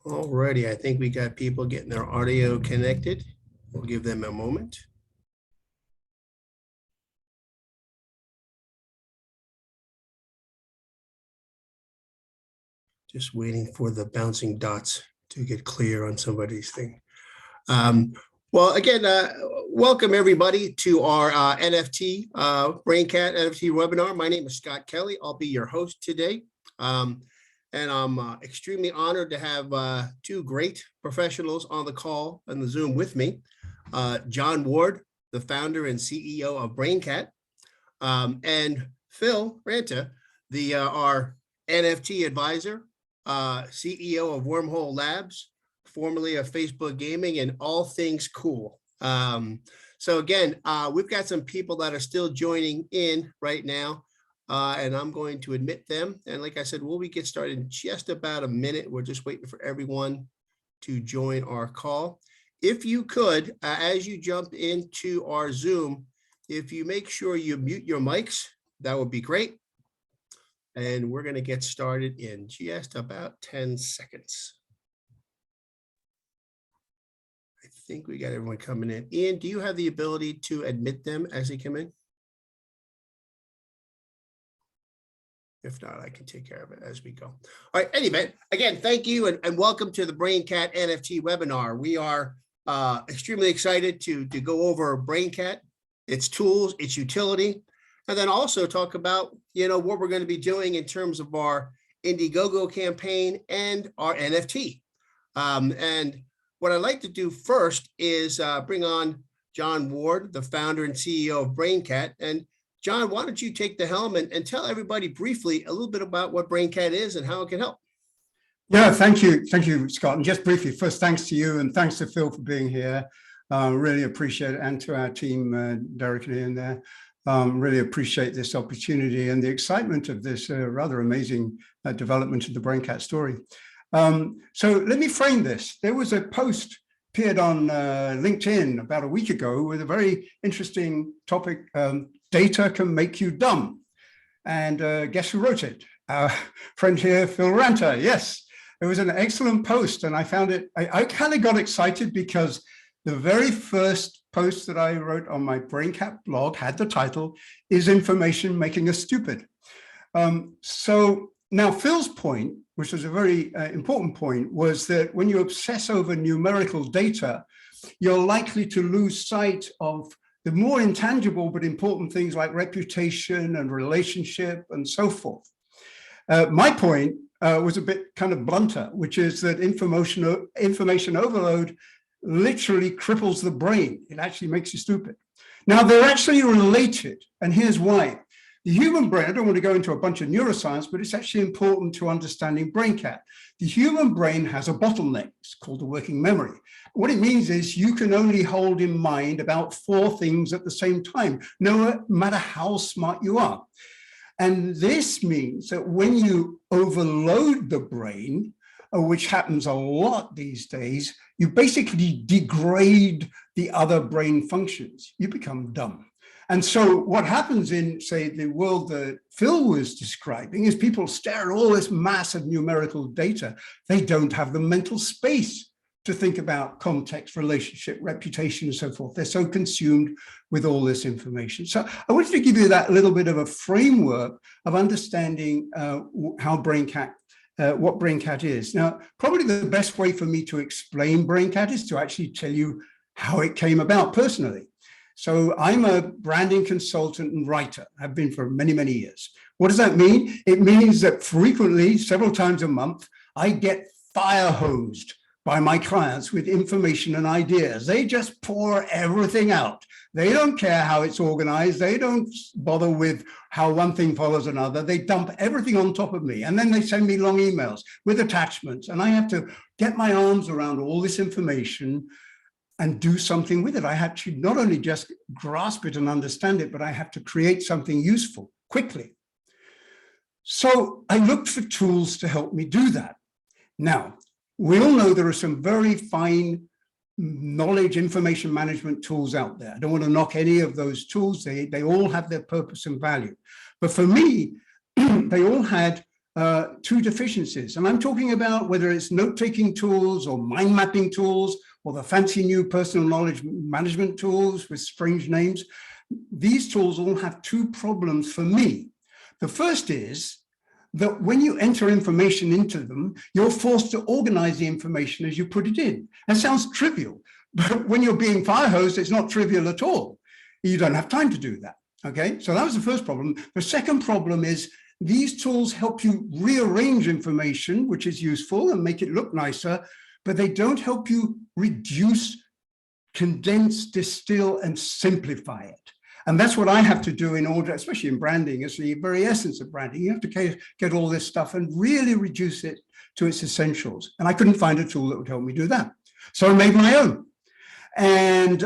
Alrighty, I think we got people getting their audio connected. We'll give them a moment. Just waiting for the bouncing dots to get clear on somebody's thing. Well, again, welcome everybody to our NFT, Braincat NFT webinar. My name is Scott Kelly. I'll be your host today. And I'm extremely honored to have two great professionals on the call and the Zoom with me. John Ward, the founder and CEO of Braincat, and Phil Ranta, our NFT advisor, CEO of Wormhole Labs, formerly of Facebook Gaming, and all things cool. So again, we've got some people that are still joining in right now. And I'm going to admit them. And like I said, we'll get started in just about a minute. We're just waiting for everyone to join our call. If you could, as you jump into our Zoom, if you make sure you mute your mics, that would be great. And we're going to get started in just about 10 seconds. I think we got everyone coming in. Ian, do you have the ability to admit them as they come in? If not, I can take care of it as we go. All right, anyway, again, thank you and welcome to the Braincat NFT webinar. We are extremely excited to go over Braincat, its tools, its utility, and then also talk about, what we're going to be doing in terms of our Indiegogo campaign and our NFT. And what I'd like to do first is bring on John Ward, the founder and CEO of Braincat. And John, why don't you take the helm and tell everybody briefly a little bit about what Braincat is and how it can help? Yeah, thank you, Scott. And just briefly, first, thanks to you and thanks to Phil for being here. Really appreciate it, and to our team, Derek and Ian there. Really appreciate this opportunity and the excitement of this rather amazing development of the Braincat story. So let me frame this. There was a post appeared on LinkedIn about a week ago with a very interesting topic. Data can make you dumb. And guess who wrote it? Our friend here, Phil Ranta. Yes, it was an excellent post. And I found it, I kind of got excited because the very first post that I wrote on my Braincat blog had the title, "Is Information Making Us Stupid?" So now Phil's point, which was a very important point, was that when you obsess over numerical data, you're likely to lose sight of the more intangible but important things like reputation and relationship and so forth. My point was a bit kind of blunter, which is that information overload literally cripples the brain. It actually makes you stupid. Now, they're actually related, and here's why. The human brain, I don't want to go into a bunch of neuroscience, but it's actually important to understanding Braincat. The human brain has a bottleneck. It's called the working memory. What it means is you can only hold in mind about 4 things at the same time, no matter how smart you are. And this means that when you overload the brain, which happens a lot these days, you basically degrade the other brain functions. You become dumb. And so what happens in, say, the world that Phil was describing is people stare at all this massive numerical data. They don't have the mental space to think about context, relationship, reputation, and so forth. They're so consumed with all this information. So I wanted to give you that little bit of a framework of understanding how Braincat, what Braincat is. Now, probably the best way for me to explain Braincat is to actually tell you how it came about personally. So I'm a branding consultant and writer. I've been for many, many years. What does that mean? It means that frequently, several times a month, I get fire hosed by my clients with information and ideas. They just pour everything out. They don't care how it's organized. They don't bother with how one thing follows another. They dump everything on top of me. And then they send me long emails with attachments. And I have to get my arms around all this information and do something with it. I have to not only just grasp it and understand it, but I have to create something useful quickly. So I looked for tools to help me do that. Now, we all know there are some very fine knowledge information management tools out there. I don't want to knock any of those tools. They all have their purpose and value. But for me, they all had two deficiencies. And I'm talking about whether it's note-taking tools or mind mapping tools or the fancy new personal knowledge management tools with strange names. These tools all have two problems for me. The first is that when you enter information into them, you're forced to organize the information as you put it in. That sounds trivial, but when you're being fire hosed, it's not trivial at all. You don't have time to do that, okay? So that was the first problem. The second problem is these tools help you rearrange information, which is useful, and make it look nicer, but they don't help you reduce, condense, distill, and simplify it. And that's what I have to do in order, especially in branding, it's the very essence of branding. You have to get all this stuff and really reduce it to its essentials. And I couldn't find a tool that would help me do that. So I made my own. And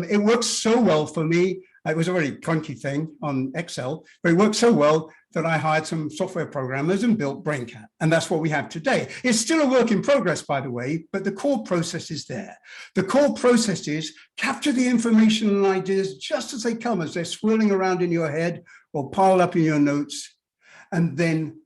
it works so well for me. It was a very clunky thing on Excel, but it worked so well that I hired some software programmers and built Braincat. And that's what we have today. It's still a work in progress, by the way, but the core process is there. The core process is capture the information and ideas just as they come, as they're swirling around in your head or piled up in your notes, and then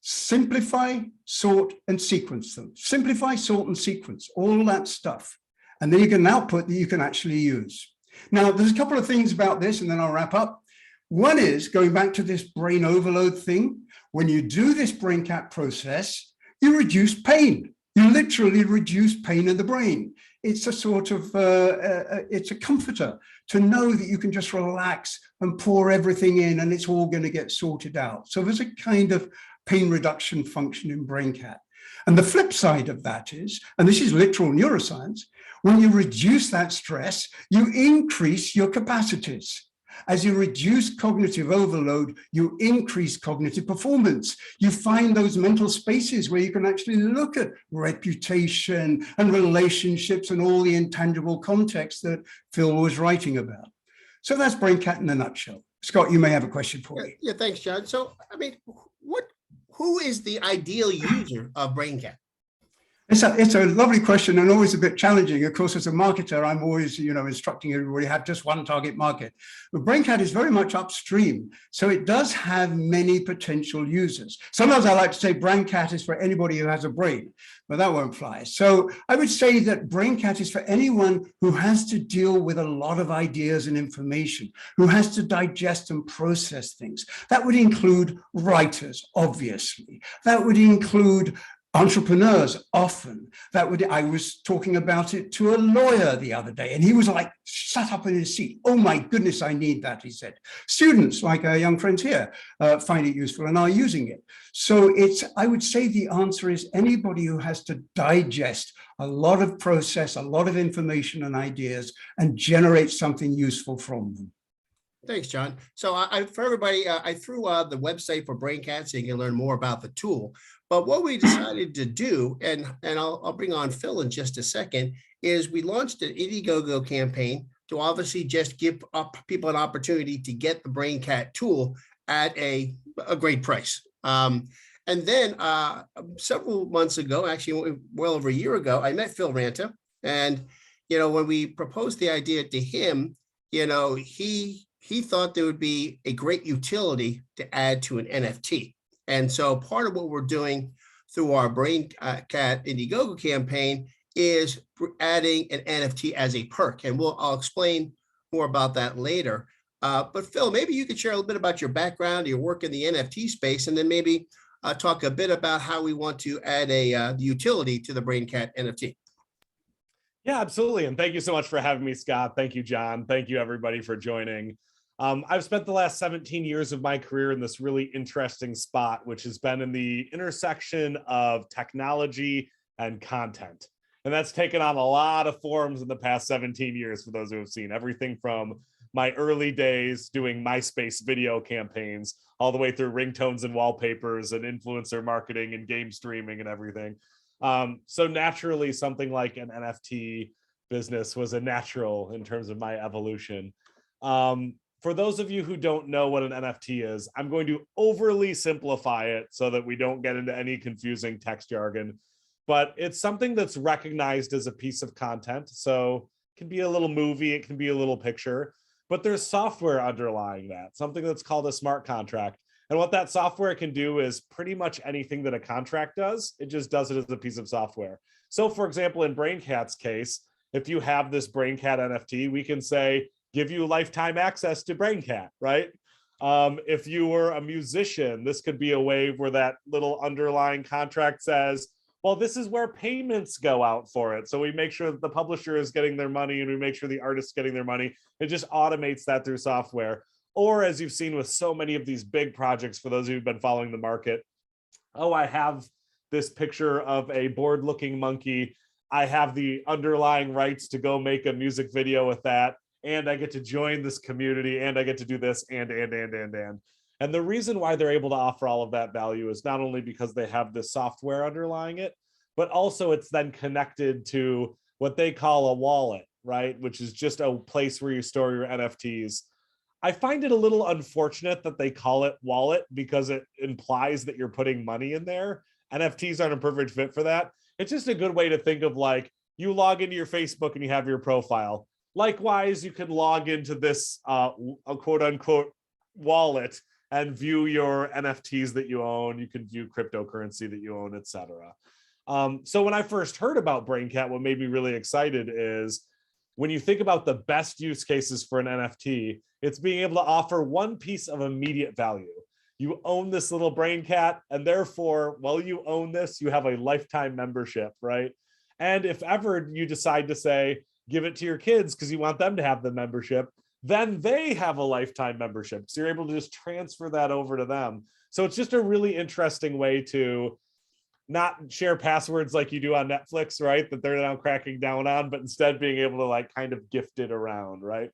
simplify, sort, and sequence them. Simplify, sort, and sequence, all that stuff. And then you get an output that you can actually use. Now, there's a couple of things about this, and then I'll wrap up. One is going back to this brain overload thing. When you do this Braincat process, you reduce pain. You literally reduce pain in the brain. It's a sort of, it's a comforter to know that you can just relax and pour everything in and it's all going to get sorted out. So there's a kind of pain reduction function in Braincat. And the flip side of that is, and this is literal neuroscience, when you reduce that stress, you increase your capacities. As you reduce cognitive overload, you increase cognitive performance. You find those mental spaces where you can actually look at reputation and relationships and all the intangible context that Phil was writing about. So that's Braincat in a nutshell. Scott, you may have a question for me. Yeah, thanks, John. So, I mean, who is the ideal user of Braincat? It's a lovely question and always a bit challenging. Of course, as a marketer, I'm always, instructing everybody have just one target market. But Braincat is very much upstream. So it does have many potential users. Sometimes I like to say Braincat is for anybody who has a brain, but that won't fly. So I would say that Braincat is for anyone who has to deal with a lot of ideas and information, who has to digest and process things. That would include writers, obviously. That would include entrepreneurs often. I was talking about it to a lawyer the other day, and he was like, sat up in his seat. Oh my goodness, I need that, he said. Students, like our young friends here, find it useful and are using it. So I would say the answer is anybody who has to digest a lot of process, a lot of information and ideas, and generate something useful from them. Thanks, John. So for everybody, I threw the website for Braincat so you can learn more about the tool. But what we decided to do, and I'll bring on Phil in just a second, is we launched an Indiegogo campaign to obviously just give people an opportunity to get the Braincat tool at a great price. And then several months ago, actually well over a year ago, I met Phil Ranta. And, when we proposed the idea to him, he thought there would be a great utility to add to an NFT. And so part of what we're doing through our Braincat Indiegogo campaign is adding an NFT as a perk. And I'll explain more about that later. But Phil, maybe you could share a little bit about your background, your work in the NFT space, and then maybe talk a bit about how we want to add a utility to the Braincat NFT. Yeah, absolutely. And thank you so much for having me, Scott. Thank you, John. Thank you, everybody, for joining. I've spent the last 17 years of my career in this really interesting spot, which has been in the intersection of technology and content. And that's taken on a lot of forms in the past 17 years for those who have seen everything from my early days doing MySpace video campaigns all the way through ringtones and wallpapers and influencer marketing and game streaming and everything. So naturally, something like an NFT business was a natural in terms of my evolution. For those of you who don't know what an NFT is, I'm going to overly simplify it so that we don't get into any confusing text jargon, but it's something that's recognized as a piece of content. So it can be a little movie, it can be a little picture, but there's software underlying that, something that's called a smart contract And what that software can do is pretty much anything that a contract does. It just does it as a piece of software. So for example, in Braincat's case, if you have this Braincat NFT, we can say, give you lifetime access to Braincat, right? If you were a musician, this could be a way where that little underlying contract says, well, this is where payments go out for it. So we make sure that the publisher is getting their money and we make sure the artist's getting their money. It just automates that through software. Or as you've seen with so many of these big projects, for those of you who've been following the market, oh, I have this picture of a bored looking monkey. I have the underlying rights to go make a music video with that. And I get to join this community and I get to do this and. And the reason why they're able to offer all of that value is not only because they have the software underlying it, but also it's then connected to what they call a wallet, right? Which is just a place where you store your NFTs. I find it a little unfortunate that they call it wallet because it implies that you're putting money in there. NFTs aren't a perfect fit for that. It's just a good way to think of like you log into your Facebook and you have your profile. Likewise, you can log into this quote unquote wallet and view your NFTs that you own. You can view cryptocurrency that you own, etc. So when I first heard about Braincat, what made me really excited is when you think about the best use cases for an NFT, it's being able to offer one piece of immediate value. You own this little Braincat, and therefore, while you own this, you have a lifetime membership, right? And if ever you decide to say, give it to your kids because you want them to have the membership, then they have a lifetime membership. So you're able to just transfer that over to them. So it's just a really interesting way to not share passwords like you do on Netflix, right? That they're now cracking down on, but instead being able to like kind of gift it around, right?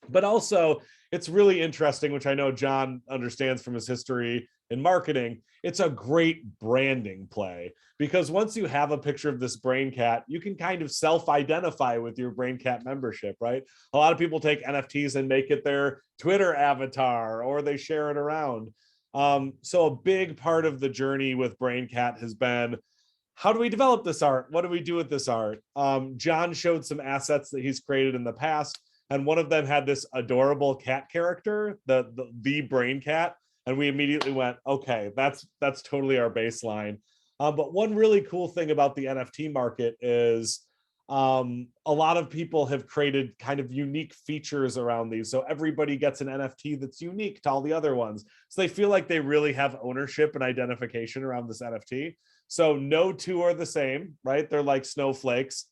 But also it's really interesting, which I know John understands from his history in marketing. It's a great branding play because once you have a picture of this Braincat, you can kind of self-identify with your Braincat membership, right? A lot of people take NFTs and make it their Twitter avatar or they share it around. So a big part of the journey with Braincat has been, how do we develop this art? What do we do with this art? John showed some assets that he's created in the past, and one of them had this adorable cat character, the Braincat, and we immediately went, okay, that's totally our baseline. But one really cool thing about the NFT market is a lot of people have created kind of unique features around these. So everybody gets an NFT that's unique to all the other ones. So they feel like they really have ownership and identification around this NFT. So no two are the same, right? They're like snowflakes.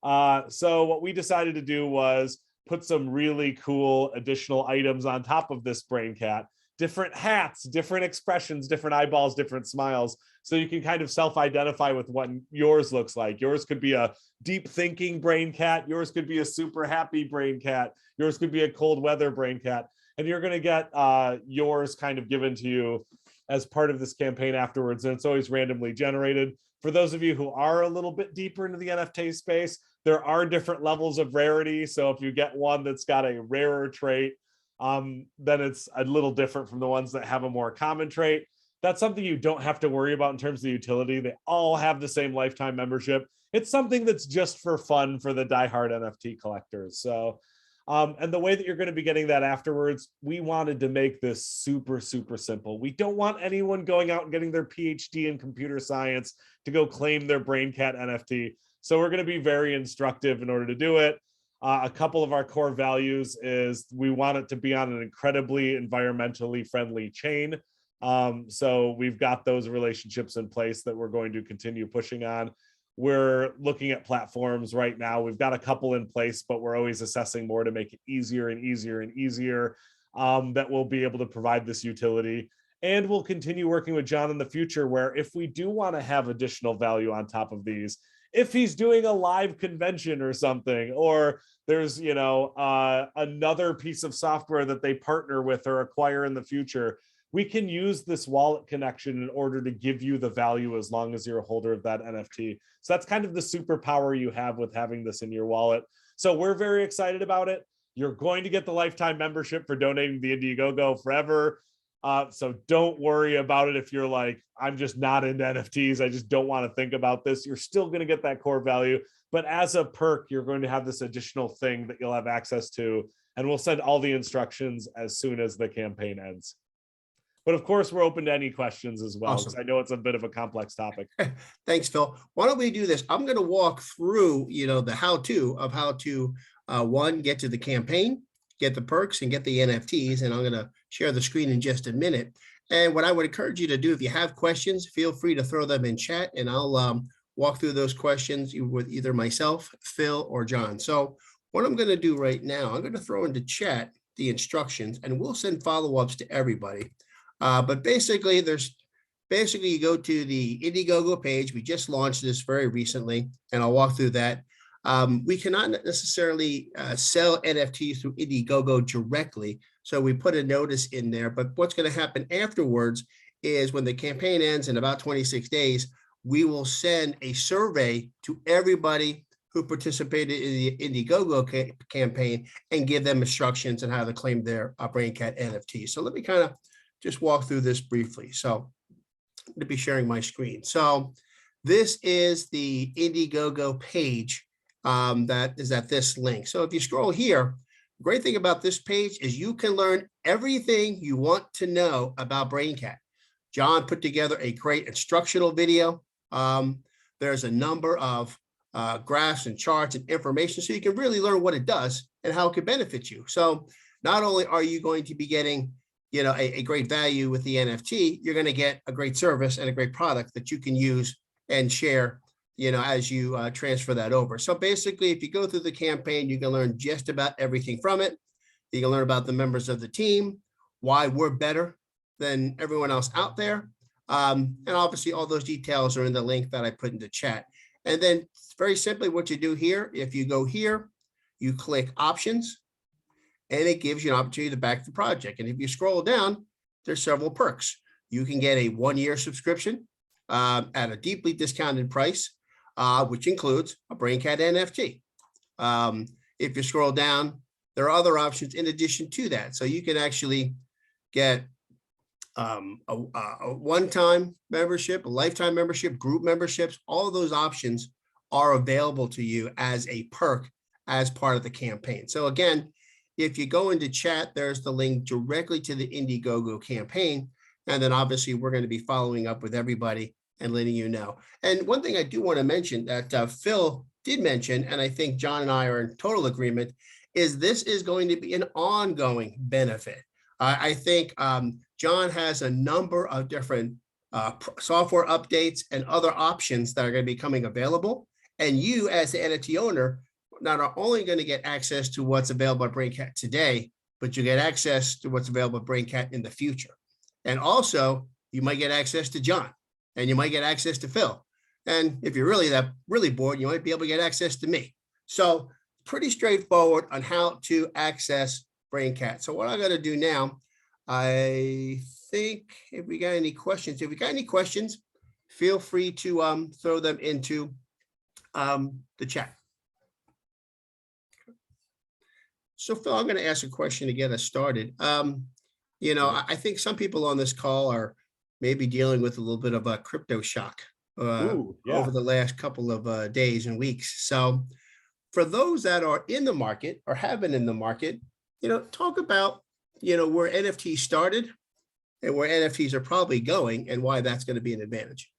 So what we decided to do was put some really cool additional items on top of this Braincat, different hats, different expressions, different eyeballs, different smiles. So you can kind of self-identify with what yours looks like. Yours could be a deep thinking Braincat. Yours could be a super happy Braincat. Yours could be a cold weather Braincat. And you're going to get yours kind of given to you as part of this campaign afterwards. And it's always randomly generated. For those of you who are a little bit deeper into the NFT space, there are different levels of rarity. So if you get one that's got a rarer trait, then it's a little different from the ones that have a more common trait. That's something you don't have to worry about in terms of the utility. They all have the same lifetime membership. It's something that's just for fun for the diehard NFT collectors. So, and the way that you're going to be getting that afterwards, we wanted to make this super, super simple. We don't want anyone going out and getting their PhD in computer science to go claim their Braincat NFT. So we're going to be very instructive in order to do it. A couple of our core values is we want it to be on an incredibly environmentally friendly chain. So we've got those relationships in place that we're going to continue pushing on. We're looking at platforms right now. We've got a couple in place, but we're always assessing more to make it easier and easier and easier that we'll be able to provide this utility. And we'll continue working with John in the future where if we do want to have additional value on top of these, if he's doing a live convention or something, or there's, you know, another piece of software that they partner with or acquire in the future, we can use this wallet connection in order to give you the value as long as you're a holder of that NFT. So that's kind of the superpower you have with having this in your wallet. So we're very excited about it. You're going to get the lifetime membership for donating to the Indiegogo forever. So don't worry about it if you're like, I'm just not into NFTs. I just don't want to think about this. You're still going to get that core value. But as a perk, you're going to have this additional thing that you'll have access to. And we'll send all the instructions as soon as the campaign ends. But of course, we're open to any questions as well, because Awesome. I know it's a bit of a complex topic. Thanks, Phil. Why don't we do this? I'm going to walk through, the how-to of how to, one, get to the campaign, get the perks, and get the NFTs. And I'm going to share the screen in just a minute. And what I would encourage you to do, if you have questions, feel free to throw them in chat, and I'll walk through those questions with either myself, Phil, or John. So what I'm going to do right now, I'm going to throw into chat the instructions, and we'll send follow-ups to everybody. But basically, you go to the Indiegogo page. We just launched this very recently, and I'll walk through that. We cannot necessarily sell NFTs through Indiegogo directly, so we put a notice in there. But what's going to happen afterwards is when the campaign ends in about 26 days, we will send a survey to everybody who participated in the Indiegogo campaign and give them instructions on how to claim their Braincat NFT. So let me kind of just walk through this briefly. So I'm going to be sharing my screen. So this is the Indiegogo page that is at this link. So if you scroll here, the great thing about this page is you can learn everything you want to know about Braincat. John put together a great instructional video. There's a number of graphs and charts and information, so you can really learn what it does and how it can benefit you. So not only are you going to be getting a great value with the NFT, you're going to get a great service and a great product that you can use and share, as you transfer that over. So basically, if you go through the campaign, you can learn just about everything from it. You can learn about the members of the team, why we're better than everyone else out there. And obviously, all those details are in the link that I put into chat. And then very simply, what you do here, if you go here, you click options, and it gives you an opportunity to back the project. And if you scroll down, there's several perks. You can get a 1-year subscription at a deeply discounted price, which includes a Braincat NFT. If you scroll down, there are other options in addition to that. So you can actually get a one-time membership, a lifetime membership, group memberships. All of those options are available to you as a perk as part of the campaign. So again, if you go into chat, there's the link directly to the Indiegogo campaign. And then obviously we're going to be following up with everybody and letting you know. And one thing I do want to mention that Phil did mention, and I think John and I are in total agreement, is this is going to be an ongoing benefit. I think John has a number of different software updates and other options that are going to be coming available. And you as the NFT owner, not only going to get access to what's available at Braincat today, but you get access to what's available at Braincat in the future. And also, you might get access to John, and you might get access to Phil. And if you're really bored, you might be able to get access to me. So pretty straightforward on how to access Braincat. So what I'm going to do now, I think if we got any questions, feel free to throw them into the chat. So Phil, I'm going to ask a question to get us started. I think some people on this call are maybe dealing with a little bit of a crypto shock over the last couple of days and weeks. So for those that are in the market or have been in the market, talk about, where NFTs started and where NFTs are probably going and why that's going to be an advantage.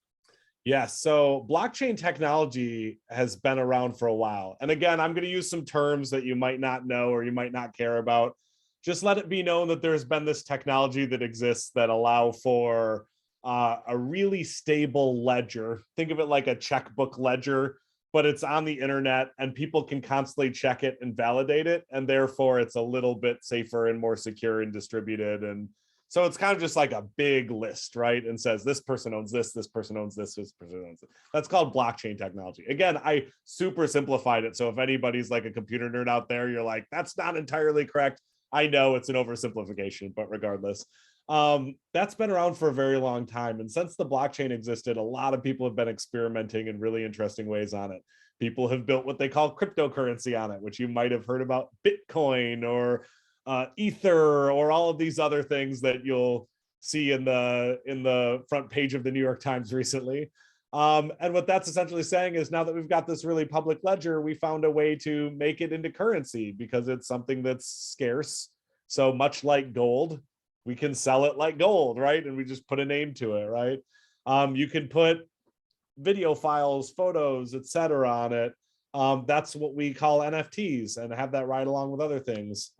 Yes, so blockchain technology has been around for a while. And again, I'm going to use some terms that you might not know or you might not care about. Just let it be known that there's been this technology that exists that allow for a really stable ledger. Think of it like a checkbook ledger, but it's on the internet and people can constantly check it and validate it. And therefore, it's a little bit safer and more secure and distributed. And so it's kind of just like a big list, right? And says this person owns this person owns this person owns it. That's called blockchain technology. Again, I super simplified it. So if anybody's like a computer nerd out there, you're like, that's not entirely correct. I know it's an oversimplification, but regardless, that's been around for a very long time. And since the blockchain existed, a lot of people have been experimenting in really interesting ways on it. People have built what they call cryptocurrency on it, which you might have heard about Bitcoin or Ether or all of these other things that you'll see in the front page of the New York Times recently. And what that's essentially saying is now that we've got this really public ledger, we found a way to make it into currency because it's something that's scarce. So much like gold, we can sell it like gold, right? And we just put a name to it, right? You can put video files, photos, etc. on it. That's what we call NFTs, and have that ride along with other things.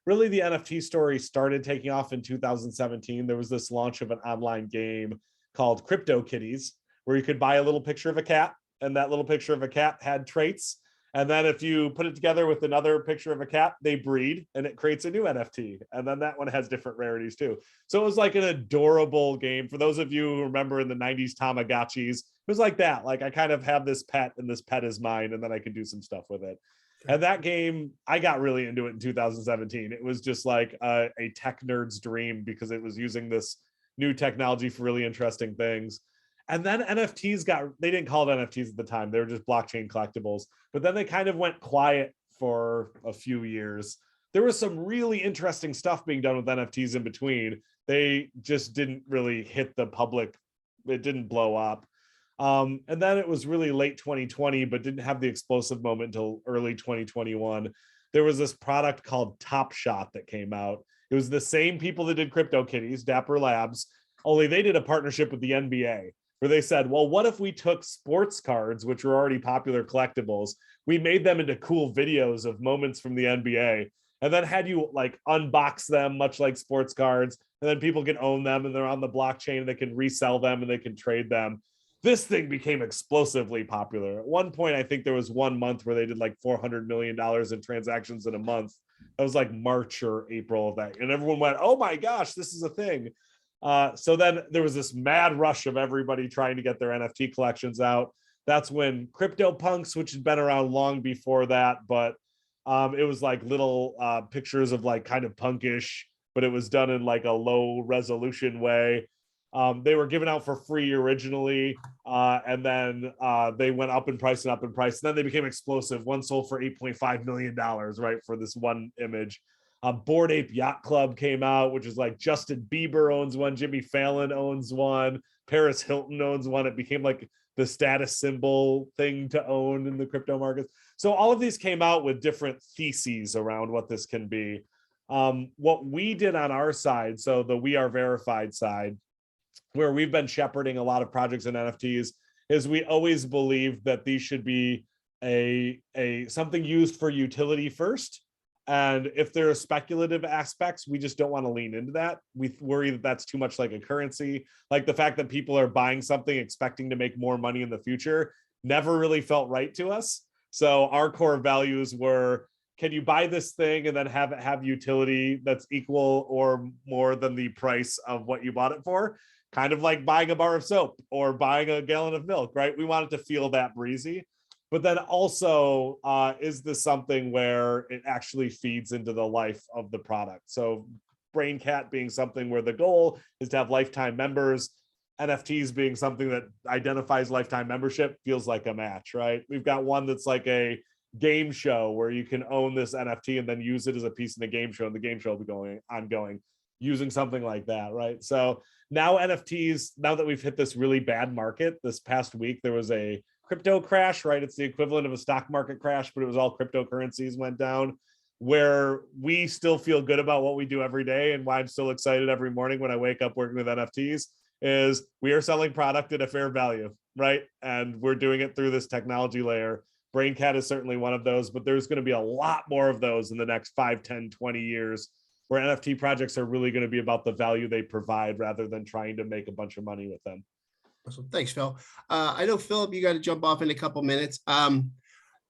Really, the NFT story started taking off in 2017. There was this launch of an online game called CryptoKitties, where you could buy a little picture of a cat, and that little picture of a cat had traits. And then if you put it together with another picture of a cat, they breed and it creates a new NFT. And then that one has different rarities too. So it was like an adorable game. For those of you who remember in the 90s Tamagotchis, it was like that. Like I kind of have this pet and this pet is mine, and then I can do some stuff with it. And that game, I got really into it in 2017. It was just like a tech nerd's dream, because it was using this new technology for really interesting things. And then NFTs they didn't call it NFTs at the time. They were just blockchain collectibles. But then they kind of went quiet for a few years. There was some really interesting stuff being done with NFTs in between. They just didn't really hit the public. It didn't blow up. And then it was really late 2020, but didn't have the explosive moment until early 2021. There was this product called Top Shot that came out. It was the same people that did CryptoKitties, Dapper Labs, only they did a partnership with the NBA, where they said, well, what if we took sports cards, which were already popular collectibles, we made them into cool videos of moments from the NBA, and then had you like unbox them, much like sports cards, and then people can own them, and they're on the blockchain, and they can resell them, and they can trade them. This thing became explosively popular. At one point, I think there was 1 month where they did like $400 million in transactions in a month. That was like March or April of that. And everyone went, oh my gosh, this is a thing. So then there was this mad rush of everybody trying to get their NFT collections out. That's when CryptoPunks, which had been around long before that, but it was like little pictures of like kind of punkish, but it was done in like a low resolution way. They were given out for free originally, and then they went up in price and up in price. And then they became explosive. One sold for $8.5 million, right, for this one image. Bored Ape Yacht Club came out, which is like Justin Bieber owns one, Jimmy Fallon owns one, Paris Hilton owns one. It became like the status symbol thing to own in the crypto markets. So all of these came out with different theses around what this can be. What we did on our side, so the We Are Verified side, where we've been shepherding a lot of projects in NFTs, is we always believe that these should be a something used for utility first. And if there are speculative aspects, we just don't want to lean into that. We worry that that's too much like a currency. Like the fact that people are buying something expecting to make more money in the future never really felt right to us. So our core values were, can you buy this thing and then have it have utility that's equal or more than the price of what you bought it for? Kind of like buying a bar of soap or buying a gallon of milk, right? We want it to feel that breezy. But then also, is this something where it actually feeds into the life of the product? So Braincat being something where the goal is to have lifetime members, NFTs being something that identifies lifetime membership, feels like a match, right? We've got one that's like a game show where you can own this NFT and then use it as a piece in the game show, and the game show will be going ongoing, using something like that, right? So now NFTs, now that we've hit this really bad market, this past week there was a crypto crash, right? It's the equivalent of a stock market crash, but it was all cryptocurrencies went down, where we still feel good about what we do every day, and why I'm still excited every morning when I wake up working with NFTs is we are selling product at a fair value, right? And we're doing it through this technology layer. Braincat is certainly one of those, but there's going to be a lot more of those in the next 5, 10, 20 years, where NFT projects are really going to be about the value they provide rather than trying to make a bunch of money with them. Awesome. Thanks, Phil. I know, Philip, you got to jump off in a couple minutes.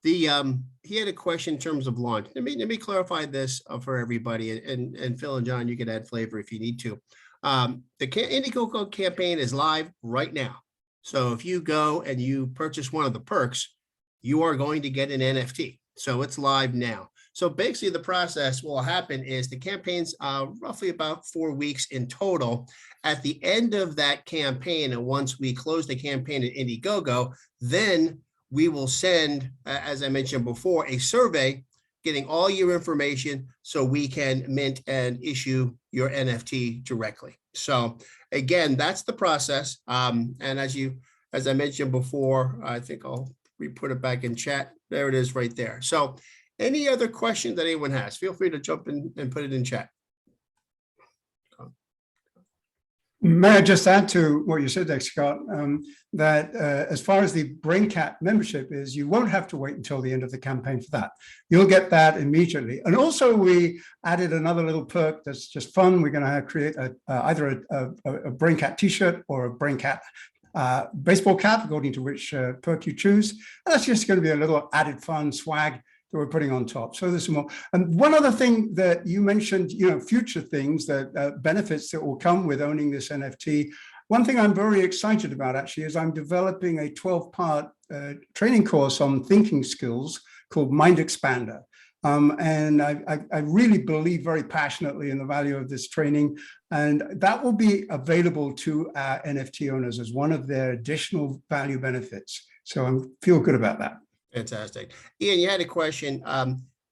He had a question in terms of launch. Let me clarify this for everybody, and Phil and John, you can add flavor if you need to. The Indiegogo campaign is live right now. So if you go and you purchase one of the perks, you are going to get an NFT. So it's live now. So basically the process will happen is the campaign's roughly about 4 weeks in total. At the end of that campaign, and once we close the campaign at Indiegogo, then we will send, as I mentioned before, a survey getting all your information so we can mint and issue your NFT directly. So again, that's the process. And as I mentioned before, I think I'll put it back in chat. There it is right there. So any other question that anyone has, feel free to jump in and put it in chat. May I just add to what you said there, Scott, that as far as the Braincat membership is, you won't have to wait until the end of the campaign for that. You'll get that immediately. And also we added another little perk that's just fun. We're going to create either a Braincat t-shirt or a Braincat baseball cap, according to which perk you choose. And that's just going to be a little added fun swag that we're putting on top. So there's some more. And one other thing that you mentioned, future things that benefits that will come with owning this NFT. One thing I'm very excited about actually is I'm developing a 12-part training course on thinking skills called Mind Expander. And I really believe very passionately in the value of this training, and that will be available to our NFT owners as one of their additional value benefits. So I feel good about that. Fantastic. Ian, you had a question.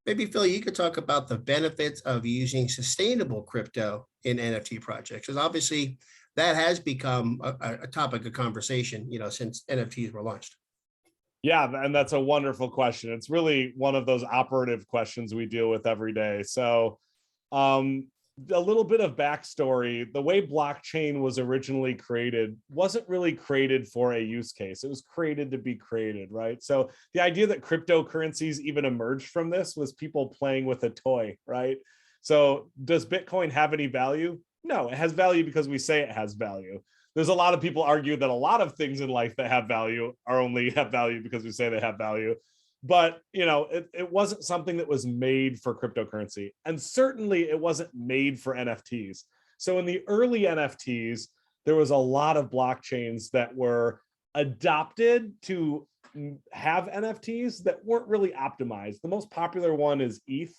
Maybe Phil, you could talk about the benefits of using sustainable crypto in NFT projects, because obviously that has become a topic of conversation, since NFTs were launched. Yeah, and that's a wonderful question. It's really one of those operative questions we deal with every day. So a little bit of backstory. The way blockchain was originally created wasn't really created for a use case. It was created to be created, right? So the idea that cryptocurrencies even emerged from this was people playing with a toy, right? So does Bitcoin have any value? No, it has value because we say it has value. There's a lot of people argue that a lot of things in life that have value are only have value because we say they have value. But, it wasn't something that was made for cryptocurrency. And certainly it wasn't made for NFTs. So in the early NFTs, there was a lot of blockchains that were adopted to have NFTs that weren't really optimized. The most popular one is ETH,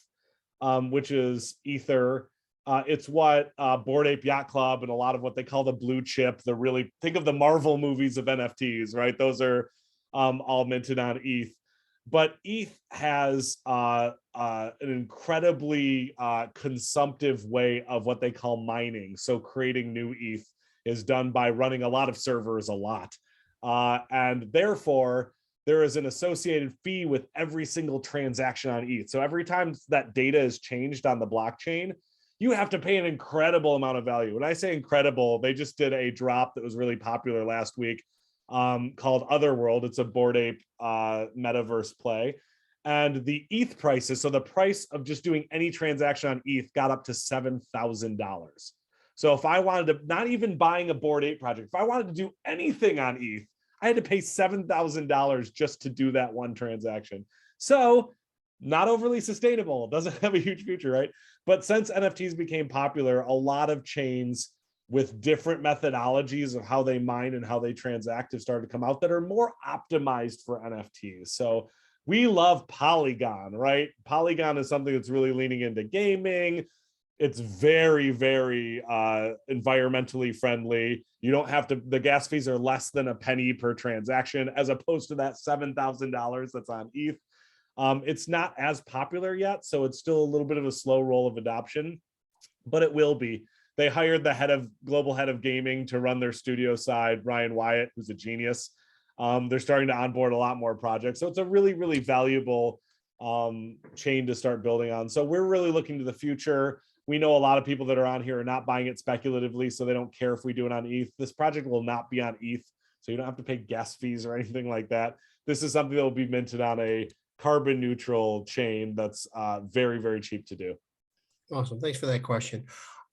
which is Ether. It's what Bored Ape Yacht Club and a lot of what they call the blue chip, think of the Marvel movies of NFTs, right? Those are all minted on ETH. But ETH has an incredibly consumptive way of what they call mining. So creating new ETH is done by running a lot of servers a lot. And therefore, there is an associated fee with every single transaction on ETH. So every time that data is changed on the blockchain, you have to pay an incredible amount of value. When I say incredible, they just did a drop that was really popular last week called Otherworld. It's a Bored Ape metaverse play. And the ETH prices, so the price of just doing any transaction on ETH got up to $7,000. So if I wanted to, not even buying a Bored Ape project, if I wanted to do anything on ETH, I had to pay $7,000 just to do that one transaction. So not overly sustainable, doesn't have a huge future, right? But since NFTs became popular, a lot of chains with different methodologies of how they mine and how they transact have started to come out that are more optimized for NFTs. So we love Polygon, right? Polygon is something that's really leaning into gaming. It's very, very environmentally friendly. You don't have to, the gas fees are less than a penny per transaction, as opposed to that $7,000 that's on ETH. It's not as popular yet, so it's still a little bit of a slow roll of adoption, but it will be. They hired the global head of gaming to run their studio side, Ryan Wyatt, who's a genius. They're starting to onboard a lot more projects. So it's a really, really valuable chain to start building on. So we're really looking to the future. We know a lot of people that are on here are not buying it speculatively, so they don't care if we do it on ETH. This project will not be on ETH, so you don't have to pay gas fees or anything like that. This is something that will be minted on a carbon neutral chain that's very, very cheap to do. Awesome. Thanks for that question.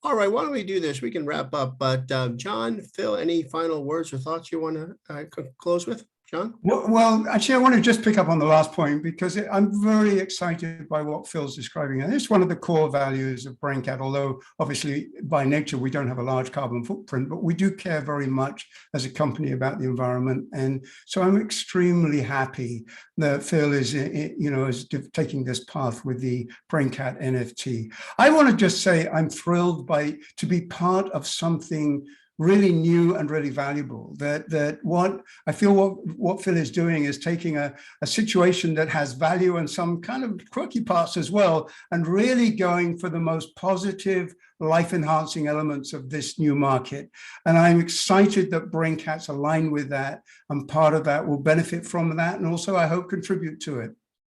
All right, why don't we do this? We can wrap up, but John, Phil, any final words or thoughts you want to close with? John? Well, actually, I want to just pick up on the last point because I'm very excited by what Phil's describing. And it's one of the core values of Braincat, although obviously by nature, we don't have a large carbon footprint, but we do care very much as a company about the environment. And so I'm extremely happy that Phil is, is taking this path with the Braincat NFT. I want to just say I'm thrilled to be part of something really new and really valuable. That what I feel what Phil is doing is taking a situation that has value and some kind of quirky parts as well, and really going for the most positive, life-enhancing elements of this new market. And I'm excited that Braincat's aligned with that, and part of that will benefit from that, and also I hope contribute to it.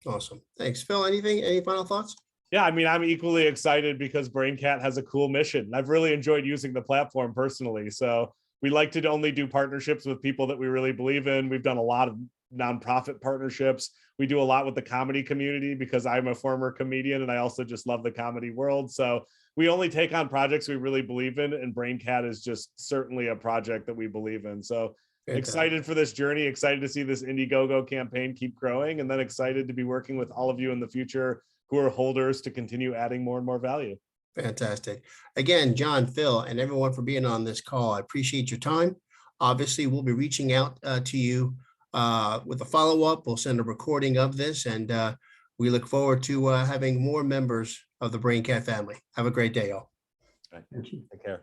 Awesome. Thanks. Phil, any final thoughts? Yeah, I mean, I'm equally excited because Braincat has a cool mission. I've really enjoyed using the platform personally. So we like to only do partnerships with people that we really believe in. We've done a lot of nonprofit partnerships. We do a lot with the comedy community because I'm a former comedian and I also just love the comedy world. So we only take on projects we really believe in, and Braincat is just certainly a project that we believe in. So excited for this journey, excited to see this Indiegogo campaign keep growing, and then excited to be working with all of you in the future who are holders to continue adding more and more value. Fantastic. Again, John, Phil, and everyone for being on this call. I appreciate your time. Obviously, we'll be reaching out to you with a follow-up. We'll send a recording of this, and we look forward to having more members of the Braincat family. Have a great day, all. Thank you. Take care.